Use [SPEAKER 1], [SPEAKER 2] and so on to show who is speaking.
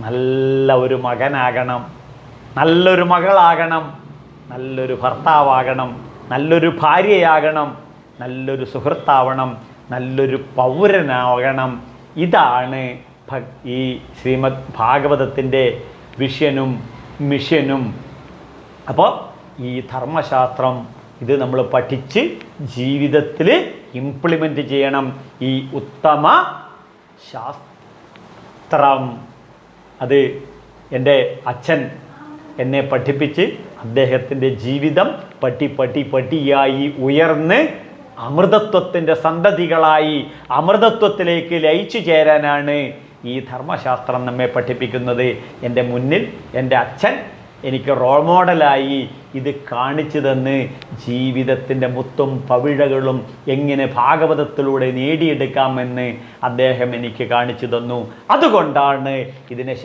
[SPEAKER 1] നല്ല ഒരു മകനാകണം, നല്ലൊരു മകളാകണം, നല്ലൊരു ഭർത്താവാകണം, നല്ലൊരു ഭാര്യയാകണം, നല്ലൊരു സുഹൃത്താവണം, നല്ലൊരു പൗരനാകണം. ഇതാണ് ഈ ശ്രീമദ് ഭാഗവതത്തിൻ്റെ വിഷനും മിഷനും. അപ്പോൾ ഈ ധർമ്മശാസ്ത്രം ഇത് നമ്മൾ പഠിച്ച് ജീവിതത്തിൽ ഇംപ്ലിമെൻ്റ് ചെയ്യണം. ഈ ഉത്തമ ശാസ്ത്രം അത് എൻ്റെ അച്ഛൻ എന്നെ പഠിപ്പിച്ച് അദ്ദേഹത്തിൻ്റെ ജീവിതം പട്ടിയായി ഉയർന്ന് അമൃതത്വത്തിൻ്റെ സന്തതികളായി അമൃതത്വത്തിലേക്ക് ലയിച്ചു ചേരാനാണ് ഈ ധർമ്മശാസ്ത്രം നമ്മെ പഠിപ്പിക്കുന്നത്. എൻ്റെ മുന്നിൽ എൻ്റെ അച്ഛൻ എനിക്ക് റോൾ മോഡലായി ഇത് കാണിച്ചു തന്ന് ജീവിതത്തിൻ്റെ മുത്തും പവിഴകളും എങ്ങനെ ഭാഗവതത്തിലൂടെ നേടിയെടുക്കാമെന്ന് അദ്ദേഹം എനിക്ക് കാണിച്ചു തന്നു. അതുകൊണ്ടാണ് ഇതിനെ